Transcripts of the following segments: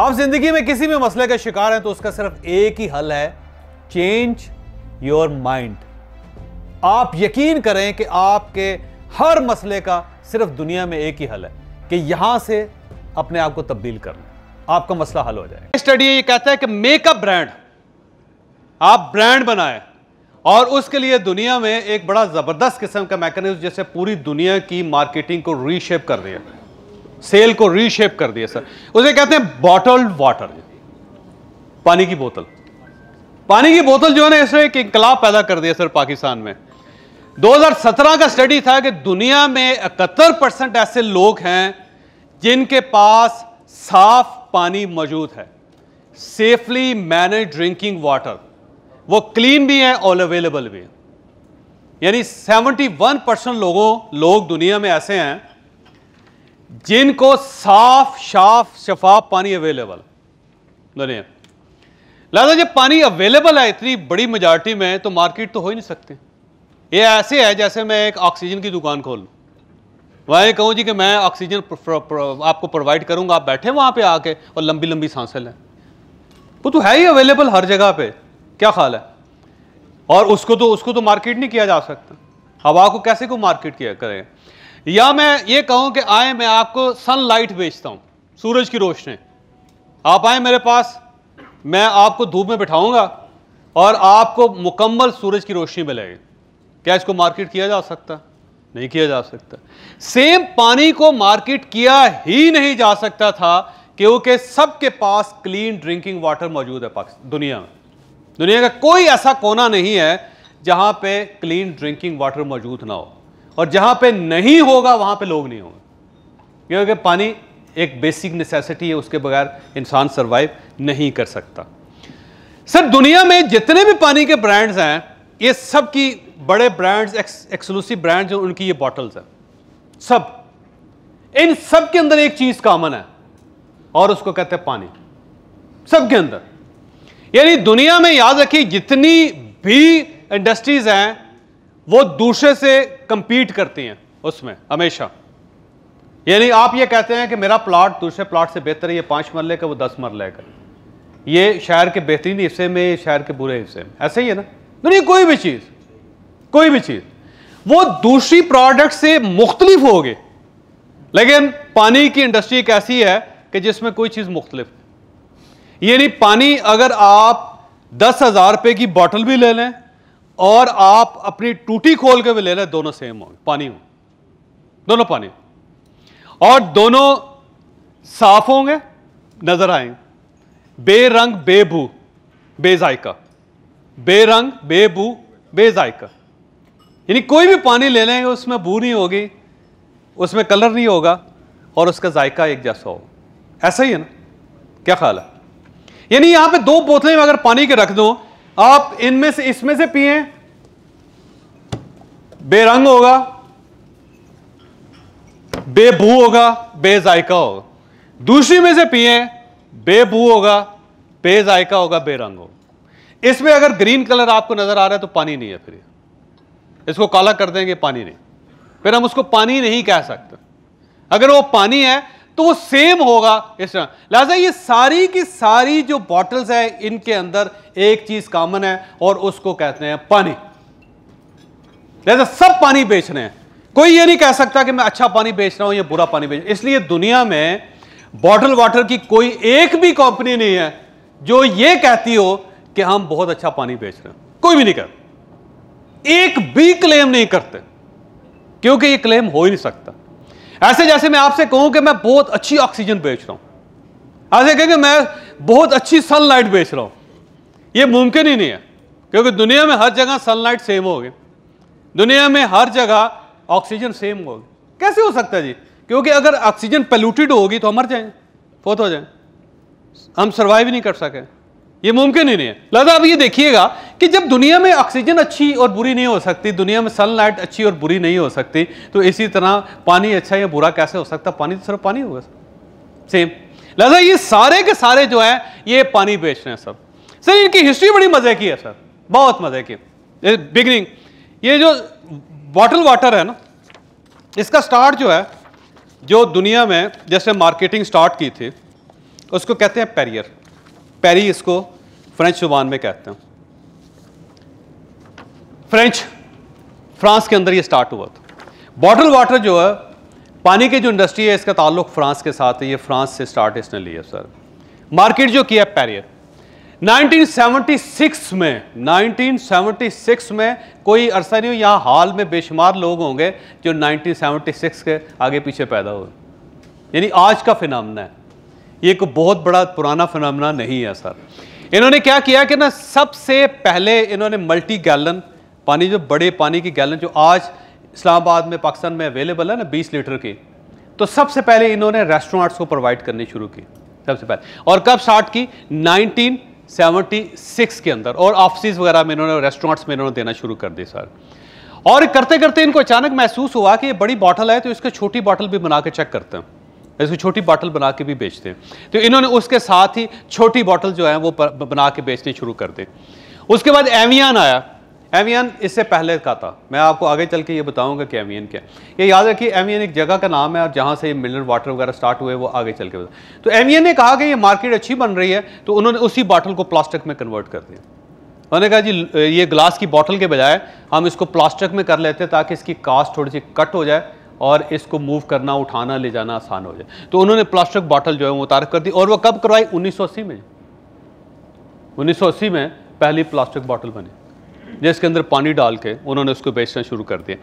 आप जिंदगी में किसी भी मसले का शिकार हैं तो उसका सिर्फ एक ही हल है, चेंज योर माइंड। आप यकीन करें कि आपके हर मसले का सिर्फ दुनिया में एक ही हल है कि यहां से अपने आप को तब्दील कर लें, आपका मसला हल हो जाएगा। स्टडी ये कहता है कि मेक अ ब्रांड, आप ब्रांड बनाएं और उसके लिए दुनिया में एक बड़ा जबरदस्त किस्म का मैकेनिज्म जैसे पूरी दुनिया की मार्केटिंग को रीशेप कर दिया, सेल को रीशेप कर दिया सर। उसे कहते हैं बॉटल्ड वाटर, पानी की बोतल। पानी की बोतल जो है ना, इसने एक इंकलाब पैदा कर दिया सर पाकिस्तान में। 2017 का स्टडी था कि दुनिया में 71% ऐसे लोग हैं जिनके पास साफ पानी मौजूद है, सेफली मैनेज ड्रिंकिंग वाटर, वो क्लीन भी है और अवेलेबल भी है। यानी 71% लोग दुनिया में ऐसे हैं जिनको साफ शफाफ पानी अवेलेबल दुनिया। लिहाजा जब पानी अवेलेबल है इतनी बड़ी मेजॉरिटी में तो मार्केट तो हो ही नहीं सकती। ये ऐसे है जैसे मैं एक ऑक्सीजन की दुकान खोल लूं, वहाँ कहूँ जी कि मैं ऑक्सीजन आपको प्रोवाइड करूंगा, आप बैठे वहाँ पे आके और लंबी लंबी सांसें लें। वो तो है ही अवेलेबल हर जगह पे, क्या ख्याल है? और उसको तो मार्केट नहीं किया जा सकता। हवा को कैसे को मार्केट किया करें? या मैं ये कहूँ कि आए मैं आपको सनलाइट बेचता हूँ, सूरज की रोशनी, आप आए मेरे पास, मैं आपको धूप में बिठाऊंगा और आपको मुकम्मल सूरज की रोशनी मिलेगी। क्या इसको मार्केट किया जा सकता? नहीं किया जा सकता। सेम पानी को मार्केट किया ही नहीं जा सकता था क्योंकि सबके पास क्लीन ड्रिंकिंग वाटर मौजूद है दुनिया में। दुनिया का कोई ऐसा कोना नहीं है जहां पे क्लीन ड्रिंकिंग वाटर मौजूद ना हो, और जहां पे नहीं होगा वहां पे लोग नहीं होंगे, क्योंकि पानी एक बेसिक नेसेसिटी है, उसके बगैर इंसान सरवाइव नहीं कर सकता। सर दुनिया में जितने भी पानी के ब्रांड्स हैं, ये सब की बड़े ब्रांड्स, एक्सक्लूसिव ब्रांड्स जो उनकी ये बॉटल्स हैं, सब इन सब के अंदर एक चीज कॉमन है और उसको कहते हैं पानी, सबके अंदर। यानी दुनिया में याद रखिए जितनी भी इंडस्ट्रीज हैं वो दूसरे से कंपीट करती हैं उसमें हमेशा। यानी आप ये कहते हैं कि मेरा प्लॉट दूसरे प्लॉट से बेहतर है, ये 5 मरले का, वो 10 मरले का, ये शहर के बेहतरीन हिस्से में, ये शहर के बुरे हिस्से में, ऐसे ही है ना दुनिया। कोई भी चीज वो दूसरी प्रोडक्ट से मुख्तलिफ होगी, लेकिन पानी की इंडस्ट्री एक ऐसी है कि जिसमें कोई चीज मुख्तलिफ। यानी पानी अगर आप 10,000 रुपए की बॉटल भी ले लें और आप अपनी टूटी खोल के भी ले लें, दोनों सेम होंगे, पानी हो, दोनों पानी, और दोनों साफ होंगे, नजर आएंगे, बेरंग बेबू बेजायका, बेरंग बेबू बेजायका। यानी कोई भी पानी ले लेंगे उसमें बू नहीं होगी, उसमें कलर नहीं होगा और उसका जायका एक जैसा होगा। ऐसा ही है ना, क्या ख्याल है? यानी यहां पे 2 बोतलें अगर पानी के रख दो, आप इनमें से इसमें से पिए, बेरंग होगा, बेबू होगा, बेजायका होगा। दूसरी में से पिए, बेबू होगा, बेजायका होगा, बेरंग होगा। इसमें अगर ग्रीन कलर आपको नजर आ रहा है तो पानी नहीं है, फिर इसको काला कर देंगे, पानी नहीं, फिर हम उसको पानी नहीं कह सकते। अगर वो पानी है तो वो सेम होगा इस तरह। लिहाजा ये सारी की सारी जो बॉटल्स है इनके अंदर एक चीज कॉमन है और उसको कहते हैं पानी। लिहाजा सब पानी बेच रहे हैं, कोई ये नहीं कह सकता कि मैं अच्छा पानी बेच रहा हूं या बुरा पानी बेच रहा हूं। इसलिए दुनिया में बॉटल वाटर की कोई एक भी कंपनी नहीं है जो ये कहती हो कि हम बहुत अच्छा पानी बेच रहे हैं। कोई भी नहीं कहता, एक भी क्लेम नहीं करते, क्योंकि ये क्लेम हो ही नहीं सकता। ऐसे जैसे मैं आपसे कहूं कि मैं बहुत अच्छी ऑक्सीजन बेच रहा हूं, ऐसे कहें कि मैं बहुत अच्छी सनलाइट बेच रहा हूं, ये मुमकिन ही नहीं है, क्योंकि दुनिया में हर जगह सनलाइट सेम होगी, दुनिया में हर जगह ऑक्सीजन सेम होगी। कैसे हो सकता है जी? क्योंकि अगर ऑक्सीजन पोल्यूटेड होगी तो हम मर जाएंगे, फोत हो जाएंगे, हम सर्वाइव ही नहीं कर सके, ये मुमकिन ही नहीं है। लिहाजा अब ये देखिएगा कि जब दुनिया में ऑक्सीजन अच्छी और बुरी नहीं हो सकती, दुनिया में सनलाइट अच्छी और बुरी नहीं हो सकती, तो इसी तरह पानी अच्छा या बुरा कैसे हो सकता? पानी तो सिर्फ पानी होगा सेम। लिहाजा ये सारे के सारे जो है ये पानी बेच रहे हैं सब। सर इनकी हिस्ट्री बड़ी मजे की है सर, बहुत मजे की। बिगनिंग ये जो बॉटल वाटर है ना, इसका स्टार्ट जो है, जो दुनिया में जैसे मार्केटिंग स्टार्ट की थी, उसको कहते हैं पेरियर, पेरी इसको फ्रेंच जुबान में कहते हैं। फ्रांस के अंदर ये स्टार्ट हुआ था। बॉटल वाटर जो है, पानी की जो इंडस्ट्री है, इसका ताल्लुक फ्रांस के साथ है। ये फ्रांस से स्टार्ट इसने लिया सर। मार्केट जो किया पेरियर 1976 में कोई अरसा नहीं हो, यहाँ हाल में बेशुमार लोग होंगे जो 1976 के आगे पीछे पैदा हुए, यानी आज का फिनोमेना है ये, कोई बहुत बड़ा पुराना फिनोमेना नहीं है सर। इन्होंने क्या किया कि ना, सबसे पहले इन्होंने मल्टी गैलन पानी, जो बड़े पानी की गैलन जो आज इस्लामाबाद में पाकिस्तान में अवेलेबल है ना 20 लीटर की, तो सबसे पहले इन्होंने रेस्टोरेंट्स को प्रोवाइड करनी शुरू की सबसे पहले। और कब स्टार्ट की? 1976 के अंदर, और ऑफिस वगैरह में इन्होंने, रेस्टोरेंट्स में इन्होंने देना शुरू कर दी सर। और करते करते इनको अचानक महसूस हुआ कि ये बड़ी बॉटल है, तो इसको छोटी बॉटल भी बना के चेक करते हैं, इसको छोटी बॉटल बना के भी बेचते हैं। तो इन्होंने उसके साथ ही छोटी बॉटल जो है वो बना के बेचनी शुरू कर दी। उसके बाद एवियन आया। एवियन इससे पहले का था, मैं आपको आगे चल के ये बताऊंगा कि एवियन क्या है। ये याद रखिए, एवियन एक जगह का नाम है और जहाँ से ये मिनरल वाटर वगैरह स्टार्ट हुए वो आगे चल के बता। तो एवियन ने कहा कि ये मार्केट अच्छी बन रही है, तो उन्होंने उसी बॉटल को प्लास्टिक में कन्वर्ट कर दिया। उन्होंने कहा जी ये ग्लास की बॉटल के बजाय हम इसको प्लास्टिक में कर लेते हैं ताकि इसकी कास्ट थोड़ी सी कट हो जाए और इसको मूव करना, उठाना, ले जाना आसान हो जाए। तो उन्होंने प्लास्टिक बॉटल जो है वो तारीफ कर दी। और वो कब करवाई? 1980 में। 1980 में पहली प्लास्टिक बॉटल बनी जिसके अंदर पानी डाल के उन्होंने उसको बेचना शुरू कर दिया।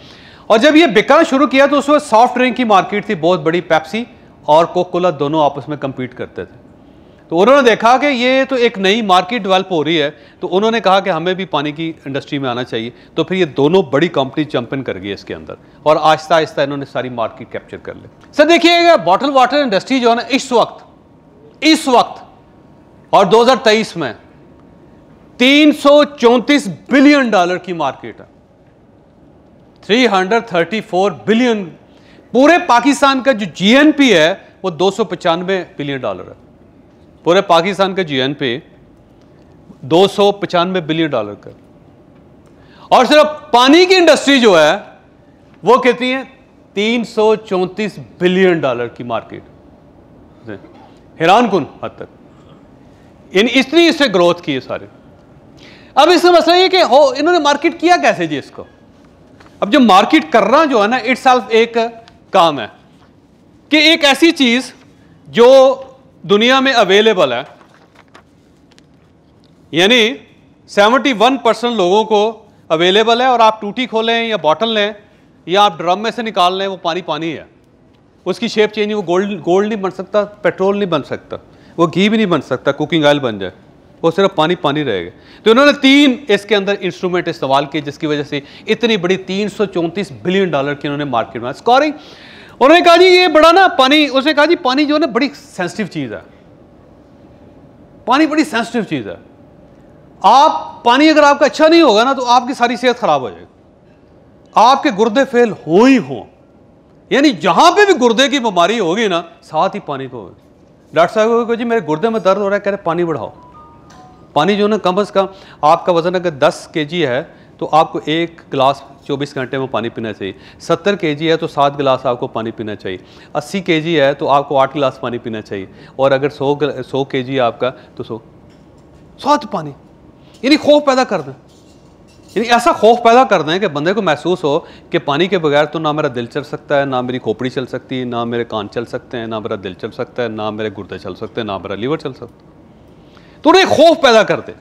और जब ये बिकना शुरू किया तो उस वक्त सॉफ्ट ड्रिंक की मार्केट थी बहुत बड़ी, पेप्सी और कोका कोला दोनों आपस में कम्पीट करते थे। तो उन्होंने देखा कि ये तो एक नई मार्केट डेवलप हो रही है, तो उन्होंने कहा कि हमें भी पानी की इंडस्ट्री में आना चाहिए। तो फिर ये दोनों बड़ी कंपनी जंप इन कर गई इसके अंदर, और आहिस्ता आहिस्ता इन्होंने सारी मार्केट कैप्चर कर ली। सर देखिएगा, बॉटल वाटर इंडस्ट्री जो है ना, इस वक्त और 2023 में $334 बिलियन की मार्केट है। 334 बिलियन। पूरे पाकिस्तान का जो जीएनपी है वो $295 बिलियन है। पूरे पाकिस्तान का जीएनपी $295 बिलियन का। और सिर्फ पानी की इंडस्ट्री जो है वो कितनी है? $334 बिलियन की मार्केट। हैरान कुन हद तक इतनी इससे ग्रोथ की है सारे। अब इसका मसला ये कि इन्होंने मार्केट किया कैसे जी इसको? अब जो मार्केट करना जो है ना, इट सेल्फ एक काम है कि एक ऐसी चीज जो दुनिया में अवेलेबल है, यानी 71% लोगों को अवेलेबल है, और आप टूटी खोलें या बॉटल लें या आप ड्रम में से निकाल लें, वो पानी पानी है। उसकी शेप चेंज, वो गोल्ड नहीं बन सकता, पेट्रोल नहीं बन सकता, वो घी भी नहीं बन सकता, कुकिंग ऑयल बन जाए, वो सिर्फ पानी पानी रहेगा। तो इन्होंने 3 इसके अंदर इंस्ट्रूमेंट इस्तेमाल किए जिसकी वजह से इतनी बड़ी $334 बिलियन की इन्होंने मार्केट में स्कोरिंग। उन्होंने कहा जी ये बड़ा ना पानी, उसने कहा जी पानी जो है ना बड़ी सेंसिटिव चीज़ है, पानी बड़ी सेंसिटिव चीज़ है। आप पानी अगर आपका अच्छा नहीं होगा ना तो आपकी सारी सेहत खराब हो जाएगी, आपके गुर्दे फेल हो ही हो, यानी जहां पे भी गुर्दे की बीमारी होगी ना साथ ही पानी को होगी। डॉक्टर साहब को जी मेरे गुर्दे में दर्द हो रहा है, कह रहे पानी बढ़ाओ। पानी जो ना कम से कम आपका वजन अगर 10 kg है तो आपको 1 गिलास 24 घंटे में पानी पीना चाहिए। 70 kg है तो 7 गिलास आपको पानी पीना चाहिए। 80 kg है तो आपको 8 गिलास पानी पीना चाहिए। और अगर 100 kg आपका तो 100 पानी, यानी खौफ पैदा कर दें, यानी ऐसा खौफ पैदा कर दें कि बंदे को महसूस हो कि पानी के बगैर तो ना मेरा दिल चल सकता है, ना मेरी खोपड़ी चल सकती है, ना मेरे कान चल सकते हैं, ना मेरा दिल चल सकता है, ना मेरे गुर्दे चल सकते हैं, ना मेरा लीवर चल सकता है। तो उन्हें खौफ पैदा करते।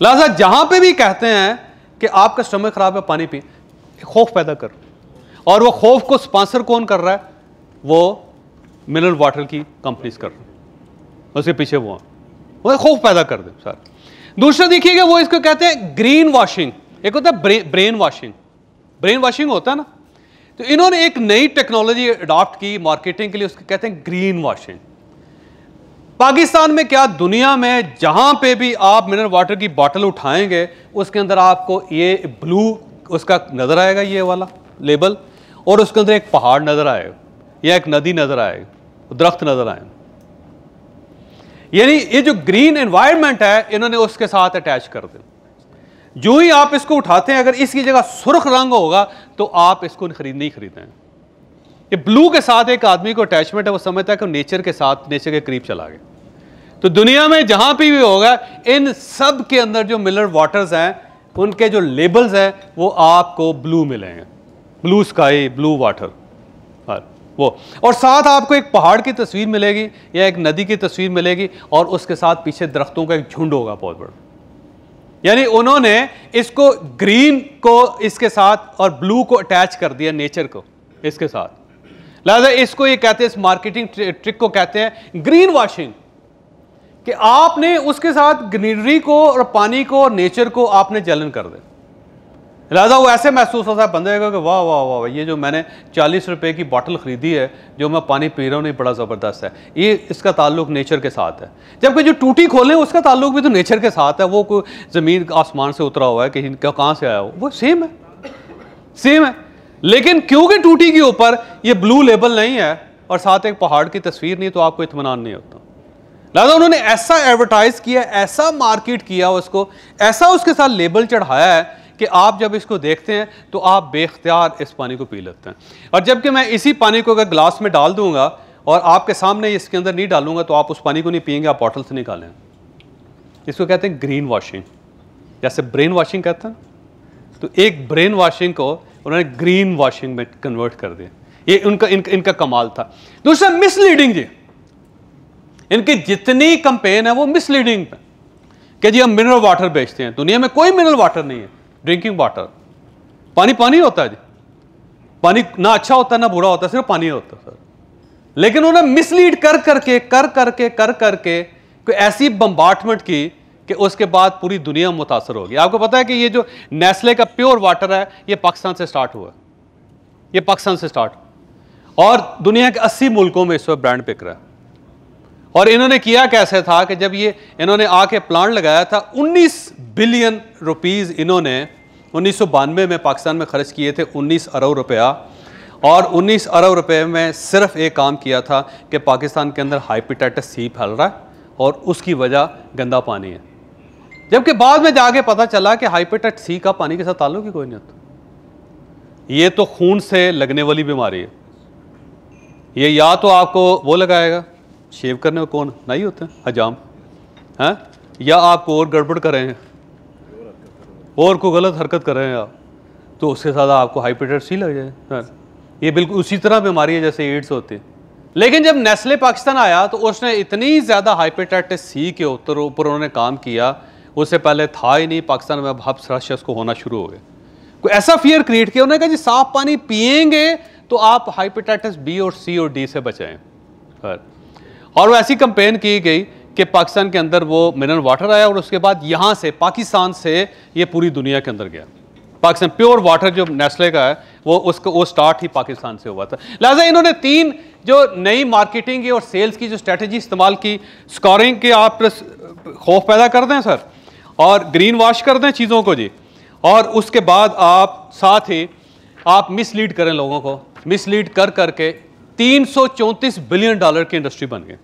लिहाजा जहां पे भी कहते हैं कि आपका स्टमक खराब है पानी पी, खौफ पैदा कर। और वो खौफ को स्पॉन्सर कौन कर रहा है? वो मिनरल वाटर की कंपनीज कर रही है, उसके पीछे वो खौफ पैदा कर दे सर। दूसरा देखिएगा, वो इसको कहते हैं ग्रीन वॉशिंग। एक होता है ब्रेन वॉशिंग, ब्रेन वॉशिंग होता है ना। तो इन्होंने एक नई टेक्नोलॉजी अडॉप्ट की मार्केटिंग के लिए, उसको कहते हैं ग्रीन वॉशिंग। पाकिस्तान में क्या, दुनिया में जहां पे भी आप मिनरल वाटर की बोतल उठाएंगे उसके अंदर आपको ये ब्लू उसका नजर आएगा, ये वाला लेबल, और उसके अंदर एक पहाड़ नजर आएगा या एक नदी नजर आएगी, दरख्त नजर आएगा। यानी ये जो ग्रीन एनवायरनमेंट है इन्होंने उसके साथ अटैच कर दिया। जो ही आप इसको उठाते हैं, अगर इसकी जगह सुर्ख रंग होगा तो आप इसको नहीं खरीदें। ये ब्लू के साथ एक आदमी को अटैचमेंट है, वो समझता है कि नेचर के साथ, नेचर के करीब चला गया। तो दुनिया में जहां पे भी होगा, इन सब के अंदर जो मिनरल वाटर्स हैं उनके जो लेबल्स हैं वो आपको ब्लू मिलेंगे, ब्लू स्काई, ब्लू वाटर वो। और साथ आपको एक पहाड़ की तस्वीर मिलेगी या एक नदी की तस्वीर मिलेगी और उसके साथ पीछे दरख्तों का एक झुंड होगा बहुत बड़ा। यानी उन्होंने इसको ग्रीन को इसके साथ और ब्लू को अटैच कर दिया नेचर को इसके साथ। लिहाजा इसको ये कहते हैं, इस मार्केटिंग ट्रिक को कहते हैं ग्रीन वॉशिंग, कि आपने उसके साथ ग्रीनरी को और पानी को और नेचर को आपने जलन कर दे। लिहाजा वो ऐसे महसूस होता है बंदे को कि वाह वाह वाह, ये जो मैंने 40 रुपए की बोतल खरीदी है, जो मैं पानी पी रहा हूँ, नहीं बड़ा ज़बरदस्त है, ये इसका ताल्लुक नेचर के साथ है। जबकि जो टूटी खोलें उसका ताल्लुक भी तो नेचर के साथ है, वो कोई ज़मीन आसमान से उतरा हुआ है कि कहाँ से आया हो, वो सेम है, सेम है। लेकिन क्योंकि टूटी के ऊपर ये ब्लू लेबल नहीं है और साथ एक पहाड़ की तस्वीर नहीं, तो आपको इत्मीनान नहीं होता। लिहाजा उन्होंने ऐसा एडवर्टाइज किया, ऐसा मार्केट किया उसको, ऐसा उसके साथ लेबल चढ़ाया है कि आप जब इसको देखते हैं तो आप बेख्तियार इस पानी को पी लेते हैं। और जबकि मैं इसी पानी को अगर ग्लास में डाल दूंगा और आपके सामने इसके अंदर नहीं डालूंगा तो आप उस पानी को नहीं पिएंगे, आप बॉटल से निकालें। इसको कहते हैं ग्रीन वॉशिंग, जैसे ब्रेन वॉशिंग कहते हैं। तो एक ब्रेन वॉशिंग को उन्होंने ग्रीन वॉशिंग में कन्वर्ट कर दिया। ये इनका कमाल था। दूसरा मिसलीडिंग जी, इनकी जितनी कंपेन है वो मिसलीडिंग पे, कि जी हम मिनरल वाटर बेचते हैं। दुनिया में कोई मिनरल वाटर नहीं है, ड्रिंकिंग वाटर, पानी पानी होता है जी, पानी ना अच्छा होता है ना बुरा होता है, सिर्फ पानी होता है सर। लेकिन उन्होंने मिसलीड कर करके कोई ऐसी बम्बार्टमेंट की कि उसके बाद पूरी दुनिया मुतासर होगी। आपको पता है कि ये जो नेस्ले का प्योर वाटर है ये पाकिस्तान से स्टार्ट हुआ, ये पाकिस्तान से स्टार्ट, और दुनिया के 80 मुल्कों में इस वक्त ब्रांड बिक रहा है। और इन्होंने किया कैसे था कि जब ये इन्होंने आके प्लांट लगाया था, 19 बिलियन रुपीस इन्होंने 1992 में पाकिस्तान में खर्च किए थे, 19 अरब रुपया। और 19 अरब रुपए में सिर्फ एक काम किया था कि पाकिस्तान के अंदर हेपेटाइटिस सी फैल रहा है और उसकी वजह गंदा पानी है। जबकि बाद में जाके पता चला कि हेपेटाइटिस सी का पानी के साथ ताल्लुक ही कोई नहीं होता। ये तो खून से लगने वाली बीमारी है। ये या तो आपको वो लगाएगा, शेव करने में कौन नहीं होते हजाम हैं, या आपको और गड़बड़ करें और कोई गलत हरकत करें आप, तो उसके साथ आपको हेपेटाइटिस सी लग जाए। ये बिल्कुल उसी तरह बीमारी है जैसे एड्स होती है। लेकिन जब नेस्ले पाकिस्तान आया तो उसने इतनी ज़्यादा हेपेटाइटिस सी के ऊपर उन्होंने काम किया, उससे पहले था ही नहीं पाकिस्तान में, अब हब रश को होना शुरू हो गया। कोई ऐसा फियर क्रिएट किया उन्होंने कहा जी साफ पानी पिएंगे तो आप हेपेटाइटिस बी और सी और डी से बचाएं। और वो ऐसी कंपेन की गई कि पाकिस्तान के अंदर वो मिनरल वाटर आया और उसके बाद यहाँ से पाकिस्तान से ये पूरी दुनिया के अंदर गया। पाकिस्तान प्योर वाटर जो नेस्ले का है वो स्टार्ट ही पाकिस्तान से हुआ था। लिहाजा इन्होंने 3 जो नई मार्केटिंग और सेल्स की जो स्ट्रेटजी इस्तेमाल की, स्कोरिंग के आप खौफ पैदा कर दें सर, और ग्रीन वॉश कर दें चीज़ों को जी, और उसके बाद आप साथ ही आप मिसलीड करें लोगों को, मिसलीड कर करके 334 बिलियन डॉलर की इंडस्ट्री बन गई।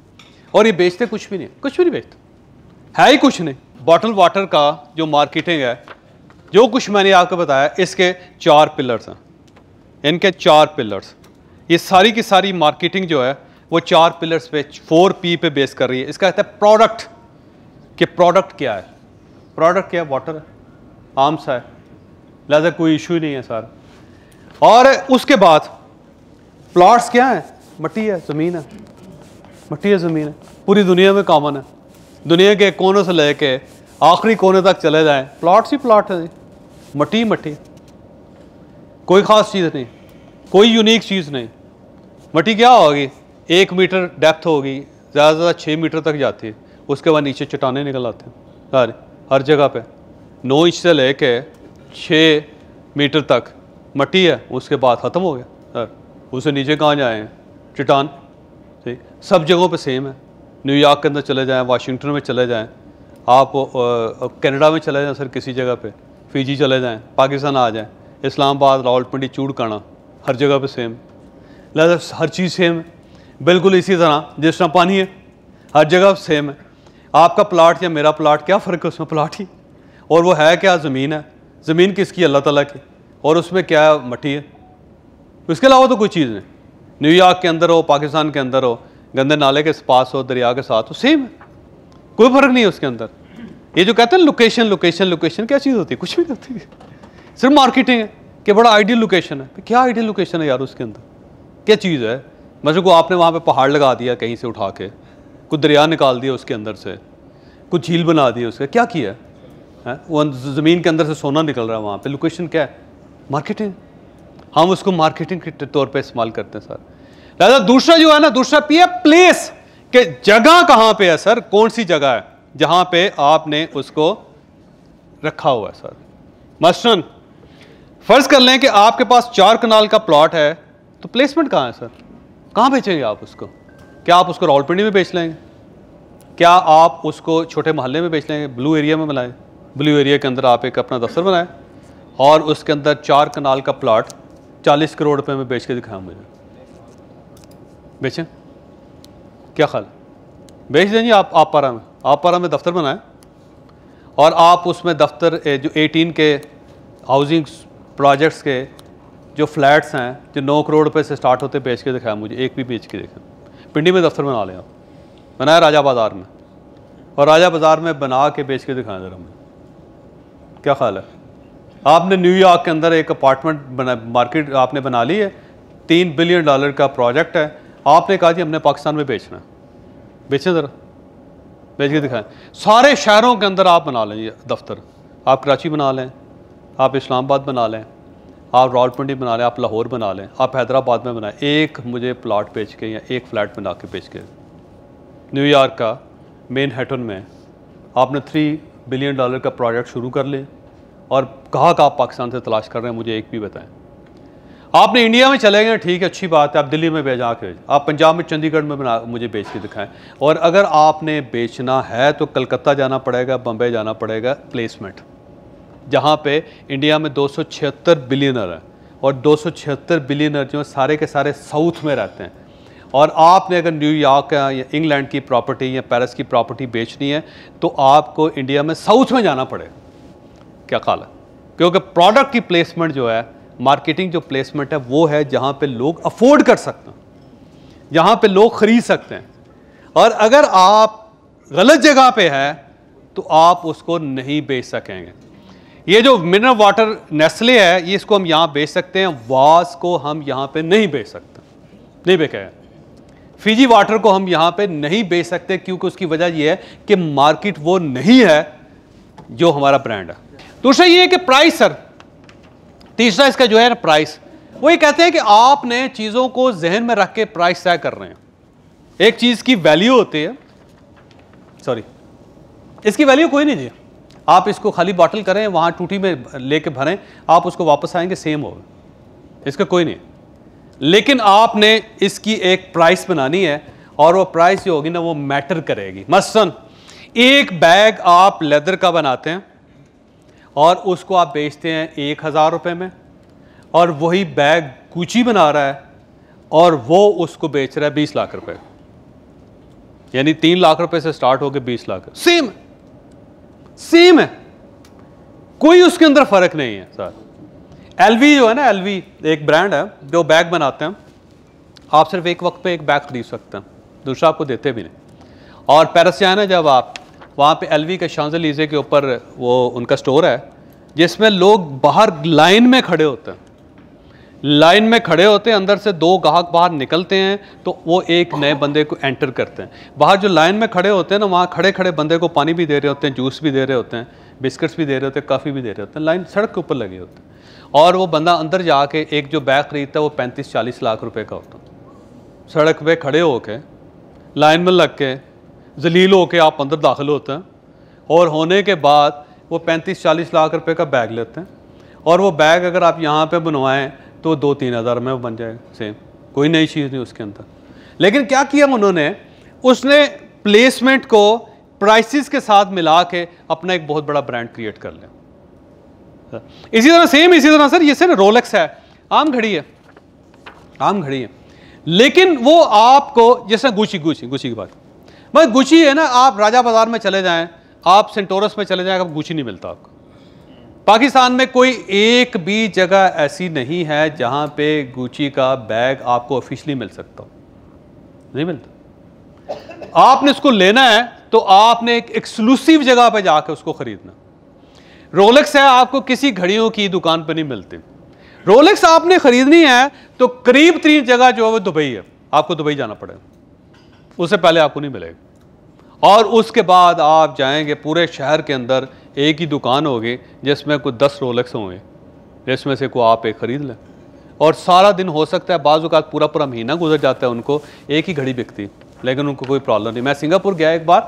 और ये बेचते कुछ भी नहीं, कुछ भी नहीं बेचते, है ही कुछ नहीं। बॉटल वाटर का जो मार्केटिंग है, जो कुछ मैंने आपको बताया, इसके 4 पिलर्स हैं, इनके 4 पिलर्स। ये सारी की सारी मार्केटिंग जो है वो 4 पिलर्स पे 4P पे बेस कर रही है। इसका कहता है प्रोडक्ट, कि प्रोडक्ट क्या है, प्रोडक्ट क्या है, वाटर है, आम सा है, लिहाजा कोई इशू ही नहीं है सर। और उसके बाद प्लॉट्स क्या है, मिट्टी है, ज़मीन है, मिट्टी है, ज़मीन है, पूरी दुनिया में कॉमन है। दुनिया के कोनों से लेके आखिरी कोने तक चले जाएं, प्लॉट्स ही प्लॉट है, मिट्टी मिट्टी, कोई ख़ास चीज़ नहीं, कोई यूनिक चीज़ नहीं। मिट्टी क्या होगी, 1 मीटर डेप्थ होगी, ज़्यादा से ज़्यादा 6 मीटर तक जाती है, उसके बाद नीचे चट्टानें निकल आते हैं हर जगह पे। 9 इंच से लेके 6 मीटर तक मिट्टी है, उसके बाद ख़त्म हो गया सर। उससे नीचे कहाँ जाए हैं, चट्टान। ठीक, सब जगहों पे सेम है। न्यूयॉर्क के अंदर चले जाएं, वाशिंगटन में चले जाएं, आप कनाडा में चले जाएं सर, किसी जगह पे फिजी चले जाएं, पाकिस्तान आ जाएं, इस्लामाबाद, रावलपिंडी, चूड़काना, हर जगह पे सेम। लिहाजा हर चीज़ सेम है, बिल्कुल इसी तरह जिस तरह पानी है हर जगह सेम है। आपका प्लाट या मेरा प्लाट, क्या फ़र्क है उसमें, प्लाट ही, और वो है क्या, ज़मीन है। ज़मीन किसकी, अल्लाह ताला की, और उसमें क्या है, मिट्टी है, उसके अलावा तो कोई चीज़ नहीं। न्यूयॉर्क के अंदर हो, पाकिस्तान के अंदर हो, गंदे नाले के पास हो, दरिया के साथ हो, सेम है। कोई फर्क नहीं है उसके अंदर। ये जो कहते हैं लोकेशन लोकेशन लोकेशन, क्या चीज़ होती है? कुछ भी नहीं होती है, सिर्फ मार्केटिंग है कि बड़ा आइडियल लोकेशन है। क्या आइडियल लोकेशन है यार उसके अंदर? क्या चीज़ है? मतलब को आपने वहाँ पे पहाड़ लगा दिया कहीं से उठा के, कुछ दरिया निकाल दिया उसके अंदर से, कुछ झील बना दी उसका, क्या किया है? वो ज़मीन के अंदर से सोना निकल रहा है वहाँ पे। लोकेशन क्या है? मार्केटिंग। हम उसको मार्केटिंग के तौर पे इस्तेमाल करते हैं सर। लिहाजा दूसरा जो है ना, दूसरा पी है प्लेस, के जगह कहाँ पे है सर, कौन सी जगह है जहाँ पे आपने उसको रखा हुआ है सर। मसलन फर्ज कर लें कि आपके पास 4 कनाल का प्लॉट है, तो प्लेसमेंट कहाँ है सर? कहाँ बेचेंगे आप उसको? क्या आप उसको रावलपिंडी में बेच लेंगे? क्या आप उसको छोटे मोहल्ले में बेच लेंगे? ब्लू एरिया में बनाए, ब्लू एरिया के अंदर आप एक अपना दफ्तर बनाए और उसके अंदर 4 कनाल का प्लॉट 40 करोड़ रुपए में बेच के दिखाया मुझे, बेचें? क्या ख्याल? बेच देंगे आप पारा में दफ्तर बनाए और आप उसमें दफ्तर जो 18 के हाउसिंग प्रोजेक्ट्स के जो फ्लैट्स हैं जो 9 करोड़ रुपए से स्टार्ट होते, बेच के दिखाया मुझे, एक भी बेच के देखें। पिंडी में दफ्तर बना लें आप, बनाया राजा बाज़ार में, और राजा बाज़ार में बना के बेच के दिखाएं ज़रा मुझे। क्या ख्याल है? आपने न्यूयॉर्क के अंदर एक अपार्टमेंट बना, मार्केट आपने बना ली है, $3 बिलियन का प्रोजेक्ट है, आपने कहा जी हमने पाकिस्तान में बेचना है, बेचें ज़रा, बेच के दिखाएं। सारे शहरों के अंदर आप बना लें दफ्तर, आप कराची बना लें, आप इस्लामाबाद बना लें, आप रावलपिंडी बना लें, आप लाहौर बना लें, आप हैदराबाद में बनाएं, एक मुझे प्लॉट बेच के या एक फ्लैट बना के बेच के। न्यूयॉर्क का मैनहट्टन में आपने $3 बिलियन का प्रोजेक्ट शुरू कर ले और कहाँ का आप पाकिस्तान से तलाश कर रहे हैं, मुझे एक भी बताएं। आपने इंडिया में चले गए, ठीक है, अच्छी बात है, आप दिल्ली में भेजा के, आप पंजाब में चंडीगढ़ में बना मुझे बेच के दिखाएं। और अगर आपने बेचना है तो कलकत्ता जाना पड़ेगा, बम्बई जाना पड़ेगा, प्लेसमेंट, जहाँ पे इंडिया में 276 बिलियनर हैं और 276 बिलियनर जो सारे के सारे साउथ में रहते हैं। और आपने अगर न्यूयॉर्क या इंग्लैंड की प्रॉपर्टी या पेरिस की प्रॉपर्टी बेचनी है तो आपको इंडिया में साउथ में जाना पड़ेगा। क्या ख्याल है? क्योंकि प्रोडक्ट की प्लेसमेंट जो है, मार्केटिंग जो प्लेसमेंट है, वो है जहाँ पे लोग अफोर्ड कर सकते हैं, जहाँ पे लोग खरीद सकते हैं। और अगर आप गलत जगह पे है तो आप उसको नहीं बेच सकेंगे। ये जो मिनरल वाटर नेस्ले है, ये इसको हम यहाँ बेच सकते हैं, वास को हम यहाँ पे नहीं बेच सकते, नहीं बेचेगा। फिजी वाटर को हम यहाँ पे नहीं बेच सकते क्योंकि उसकी वजह यह है कि मार्केट वो नहीं है जो हमारा ब्रांड है। दूसरा ये है कि प्राइस सर, तीसरा इसका जो है ना प्राइस, वो ये कहते हैं कि आपने चीज़ों को जहन में रख के प्राइस तय कर रहे हैं। एक चीज़ की वैल्यू होती है, सॉरी इसकी वैल्यू कोई नहीं जी, आप इसको खाली बॉटल करें, वहाँ टूटी में लेके भरें, आप उसको वापस आएंगे सेम होगा, इसका कोई नहीं। लेकिन आपने इसकी एक प्राइस बनानी है और वो प्राइस जो होगी ना वो मैटर करेगी। मसलन एक बैग आप लेदर का बनाते हैं और उसको आप बेचते हैं 1000 रुपये में, और वही बैग गुची बना रहा है और वो उसको बेच रहा है 20 लाख रुपए, यानी 3 लाख रुपए से स्टार्ट होकर 20 लाख। सेम सेम है, कोई उसके अंदर फर्क नहीं है सर। एलवी जो है ना, एलवी एक ब्रांड है जो बैग बनाते हैं, आप सिर्फ एक वक्त पे एक बैग खरीद सकते हैं, दूसरा आपको देते भी नहीं। और पेरिस जाए ना जब आप, वहाँ पे एलवी के शांज़ेलीज़े के ऊपर वो उनका स्टोर है जिसमें लोग बाहर लाइन में खड़े होते हैं, लाइन में खड़े होते हैं, अंदर से 2 ग्राहक बाहर निकलते हैं तो वो एक नए बंदे को एंटर करते हैं। बाहर जो लाइन में खड़े होते हैं ना, वहाँ खड़े खड़े बंदे को पानी भी दे रहे होते हैं, जूस भी दे रहे होते हैं, बिस्किट्स भी दे रहे होते हैं, कॉफ़ी भी दे रहे होते हैं, लाइन सड़क के ऊपर लगे होते हैं। और वो बंदा अंदर जाके एक जो बैग खरीदता है वो 35-40 लाख रुपए का होता है। सड़क पे खड़े होके लाइन में लग के जलील होके आप अंदर दाखिल होते हैं और होने के बाद वो 35-40 लाख रुपए का बैग लेते हैं। और वो बैग अगर आप यहाँ पे बनवाएं तो 2-3 हज़ार में बन जाएगा, सेम, कोई नई चीज़ नहीं उसके अंदर। लेकिन क्या किया उन्होंने, उसने प्लेसमेंट को प्राइसेस के साथ मिला के अपना एक बहुत बड़ा ब्रांड क्रिएट कर लिया। इसी तरह सेम, इसी तरह सर ये सर रोलेक्स है, आम घड़ी है, आम घड़ी है, लेकिन वो आपको जैसे गुची की बात, भाई गुची है ना, आप राजा बाजार में चले जाएं, आप सेंटोरस में चले जाएं, गुची नहीं मिलता आपको। पाकिस्तान में कोई एक भी जगह ऐसी नहीं है जहां पे गुची का बैग आपको ऑफिशियली मिल सकता हो, नहीं मिलता। आपने इसको लेना है तो आपने एक एक्सक्लूसिव जगह पे जाकर उसको खरीदना। रोलेक्स है, आपको किसी घड़ियों की दुकान पे नहीं मिलती। रोलेक्स आपने खरीदनी है तो करीब तरीन जगह जो है वो दुबई है, आपको दुबई जाना पड़ेगा, उससे पहले आपको नहीं मिलेगा। और उसके बाद आप जाएंगे, पूरे शहर के अंदर एक ही दुकान होगी जिसमें कुछ 10 रोलेक्स होंगे, जिसमें से कोई आप एक खरीद लें। और सारा दिन हो सकता है, बाज़ औक़ात पूरा पूरा महीना गुजर जाता है, उनको एक ही घड़ी बिकती, लेकिन उनको कोई प्रॉब्लम नहीं। मैं सिंगापुर गया एक बार,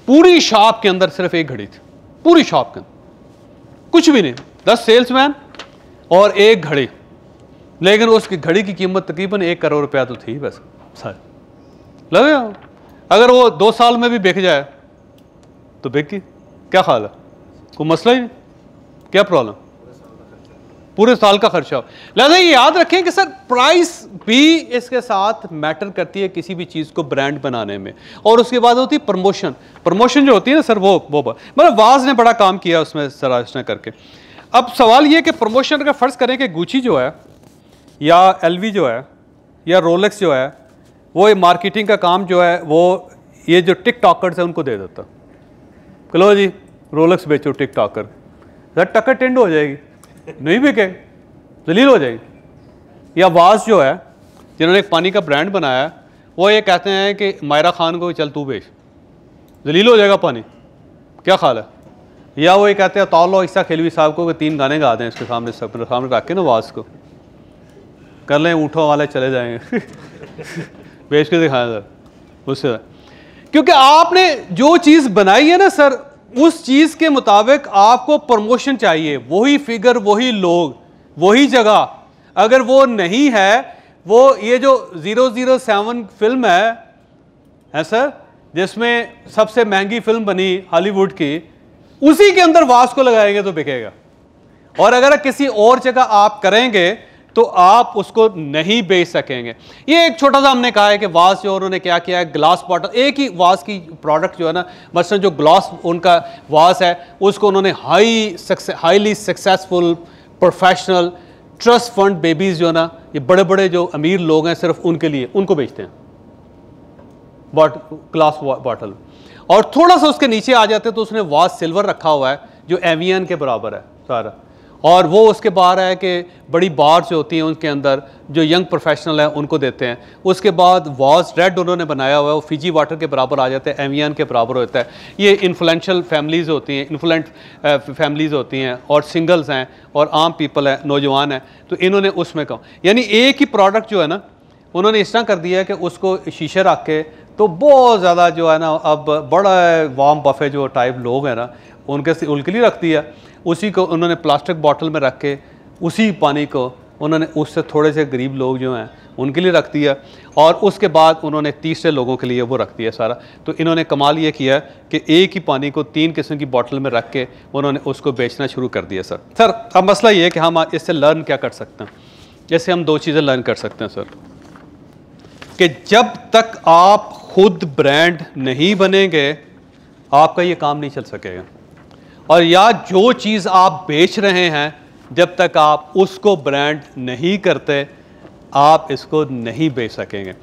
पूरी शॉप के अंदर सिर्फ एक घड़ी थी, पूरी शॉप के अंदर कुछ भी नहीं, 10 सेल्समैन और एक घड़ी, लेकिन उसकी घड़ी की कीमत तकरीबन 1 करोड़ रुपया तो थी बस सारे। लगे अगर वो 2 साल में भी बिक जाए तो बिक गई, क्या ख्याल है? कोई मसला ही नहीं, क्या प्रॉब्लम, पूरे साल का खर्चा हो। लिहाजा ये याद रखें कि सर प्राइस भी इसके साथ मैटर करती है किसी भी चीज़ को ब्रांड बनाने में। और उसके बाद होती है प्रमोशन। प्रमोशन जो होती है ना सर, वो मतलब वाज ने बड़ा काम किया उसमें सराहना करके। अब सवाल ये कि प्रमोशन का फ़र्ज़ करें कि गुची जो है या एलवी जो है या रोलेक्स जो है, वो ये मार्केटिंग का काम जो है वो ये जो टिकटॉकर्स है उनको दे देता, लो जी रोलेक्स बेचो टिकटॉकर, सर टक्कर टेंड हो जाएगी, नहीं बिके, जलील हो जाएगी। या वाज जो है जिन्होंने एक पानी का ब्रांड बनाया, वो ये कहते हैं कि मायरा खान को चल तू बेच, जलील हो जाएगा पानी, क्या ख्याल है? या वो ये कहते हैं तौलो ईसा खिलवी साहब को कि 3 गाने गा दें इसके सामने, सब सामने रख के ना वाज को कर लें, ऊँटों वाले चले जाएंगे बेच के दिखाएं सर उससे। क्योंकि आपने जो चीज़ बनाई है ना सर, उस चीज़ के मुताबिक आपको प्रमोशन चाहिए, वही फिगर, वही लोग, वही जगह। अगर वो नहीं है, वो ये जो 007 फिल्म है सर, जिसमें सबसे महंगी फिल्म बनी हॉलीवुड की, उसी के अंदर वाज को लगाएंगे तो बिकेगा। और अगर किसी और जगह आप करेंगे तो आप उसको नहीं बेच सकेंगे। ये एक छोटा सा हमने कहा है कि वाज जो उन्होंने क्या किया है, ग्लास बॉटल, एक ही वाज की प्रोडक्ट जो है ना, मसलन जो ग्लास उनका वाज है, उसको उन्होंने highly successful professional trust fund babies जो है ना, ये बड़े बड़े जो अमीर लोग हैं, सिर्फ उनके लिए उनको बेचते हैं ग्लास बॉटल। और थोड़ा सा उसके नीचे आ जाते तो उसने वाज सिल्वर रखा हुआ है जो एवियन के बराबर है सारा। और वो उसके बाहर है कि बड़ी बार जो होती हैं उनके अंदर जो यंग प्रोफेशनल हैं उनको देते हैं। उसके बाद वाज रेड उन्होंने बनाया हुआ है, वो फिजी वाटर के बराबर आ जाता है, एवियन के बराबर होता है। ये इन्फ्लुएंशियल फैमिलीज़ होती हैं, इन्फ्लुएंट फैमिलीज़ होती हैं, और सिंगल्स हैं और आम पीपल हैं, नौजवान हैं, तो इन्होंने उसमें कहा, यानी एक ही प्रोडक्ट जो है ना, उन्होंने इस तरह कर दिया है कि उसको शीशे रख के, तो बहुत ज़्यादा जो है ना, अब बड़ा वार्म बफे जो टाइप लोग हैं ना, उनके लिए रख दिया। उसी को उन्होंने प्लास्टिक बॉटल में रख के, उसी पानी को उन्होंने उससे थोड़े से गरीब लोग जो हैं उनके लिए रख दिया, और उसके बाद उन्होंने तीसरे लोगों के लिए वो रख दिया सारा। तो इन्होंने कमाल ये किया कि एक ही पानी को 3 किस्म की बॉटल में रख के उन्होंने उसको बेचना शुरू कर दिया सर। अब मसला ये है कि हम इससे लर्न क्या कर सकते हैं। जैसे हम 2 चीज़ें लर्न कर सकते हैं सर, कि जब तक आप खुद ब्रांड नहीं बनेंगे आपका ये काम नहीं चल सकेगा, और या जो चीज़ आप बेच रहे हैं जब तक आप उसको ब्रांड नहीं करते आप इसको नहीं बेच सकेंगे।